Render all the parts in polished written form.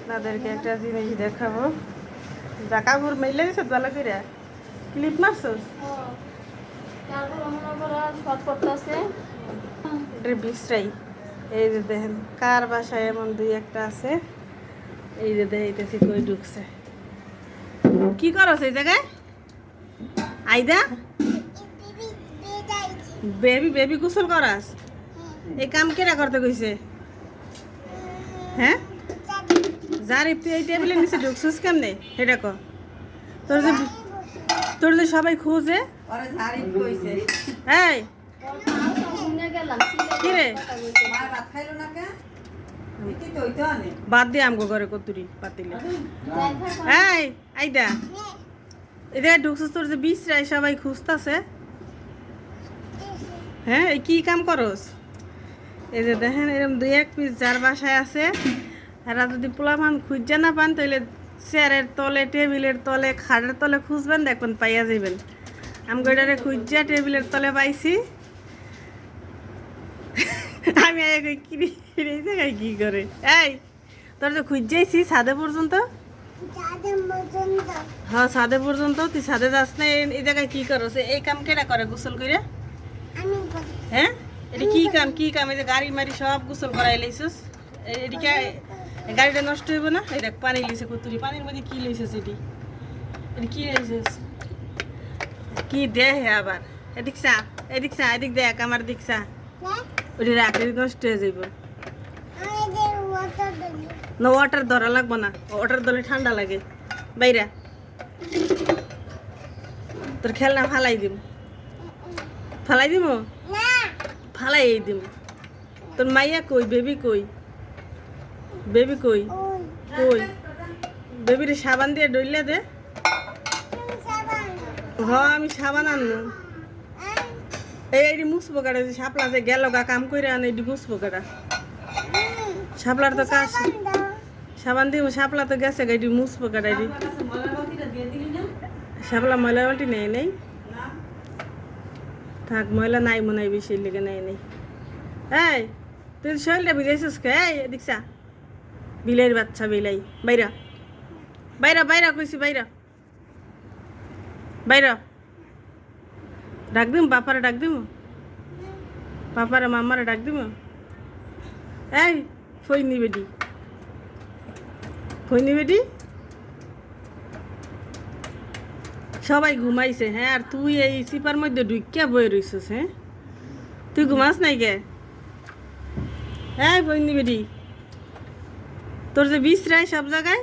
আপনাদেরকে একটা জিনিস দেখাবো। যা কাপড় মেলে গেছে ভালো করে ক্লিপ মারছস, এটা বিশ্রাই। এই যে দেখেন কার বাসায় এমন দুই একটা আছে। এই যে দেখাইতেছি কই ঢুকছে। কি করছ এই জায়গায় আইদা? বেবি বেবি গোসল করাস? এই কাম কেরা করতে কইছে? হ্যাঁ যার তুই এই টেবিলের নিচে ঢুকছিস কেমনে সেটা ক। তোর যে সবাই খুঁজে এই কি রে বাদ দিয়ে আমগো ঘরে কতুরি পাতিলে। এই আইদা এটা ঢুকছিস, তোর যে বিশ্রাই সবাই খুঁজতাছে। হ্যাঁ এই কি কাম করস? এই যে দেখেন এরকম দুই এক পিস যার বাসায় আছে, এরা যদি পোলাপান খুঁজে না পান তাহলে চেয়ারের তলে, টেবিলের তলে, খাটের তলে খুঁজবেন, দেখবেন পাইয়া যাবেন। আমি এটারে খুঁজা টেবিলের তলে পাইছি। আমি এই জায়গায় কি করে? এই তোর তো খুঁজেছি ছাদে পর্যন্ত। হ্যাঁ ছাদে পর্যন্ত, তুই ছাদে যাস না, এই জায়গায় কি করস? এই কাম কেটা করে গোসল করে? হ্যাঁ এটা কি কাম? কি কাম? এই যে গাড়ি মারি সব গোসল করাই লাইছিস। এদিকে গাড়িটা নষ্ট হইব না? এই দেখ পানি লইছে কতুরি, পানির মধ্যে কি লইছিস? এটি কি লইছিস? কি দেহে আবার? এদিক চা, এদিক চা, এদিক দেখ আমার দিক চা। ওটি রাখলে নষ্ট হয়ে যাইব না। ওয়াটার ধরা লাগবো না, ওয়াটার ধরলে ঠান্ডা লাগে। বাইরা তোর খেলনা ফালাই দিম, ফালাই দিব, ফালাই দিম। তোর মাইয়া কই? বেবি কই? বেবি কই? কই বেবির সাবান দিয়ে ডইলে দে। হ আমি সাবান আনবো। এই মুছবো কাটা, শাপলা যে গেল গা কাম করে আনে, এটি মুছবো কাটা। শাপলার তো কাজ, সাবান দিব, শাপলা তো গেছে গা, এটি মুছবো কাটা। এটি শাপলা ময়লা বালতি নেই, নেই থাক, ময়লা নাই মনে হয়, বেশি লেগে নেই নেই। এই তুই শরীরটা বিলাইছিস কে? এই এদিক চা, বিলের বাচ্চা বিলাই। বাইরা বাইরা বাইরা কইছি, বাইরা বাইরা। ডাক দিম বাপারে, ডাক দিম বাপারে, মামারে ডাক দিম। এই ফইনি বেডি, ফইনি বেডি সবাই ঘুমাইছে। হ্যাঁ আর তুই এই চিপার মধ্যে ঢুকিয়া বয়ে রইছিস। হ্যাঁ তুই ঘুমাস নাই কে? এই ফইনি বেডি তোর যে বিশ্রাই সব জায়গায়।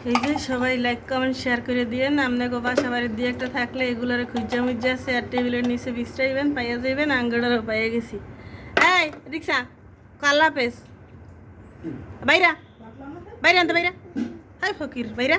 এই যে সবাই লাইক কমেন্ট শেয়ার করে দিয়েন। আপনাকে বাসা বাড়ির দিয়ে একটা থাকলে এগুলোর খুঁজা মুজ্জা চেয়ার টেবিলের নিচে বিশ্রাইবেন, পাইয়া যাইবেন। আঙ্গড়ারও পাইয়া গেছি। এই রিক্সা কাল্লা পেস বাইরা, বাইরা আনতে বাইরা। হাই ফকির বাইরা।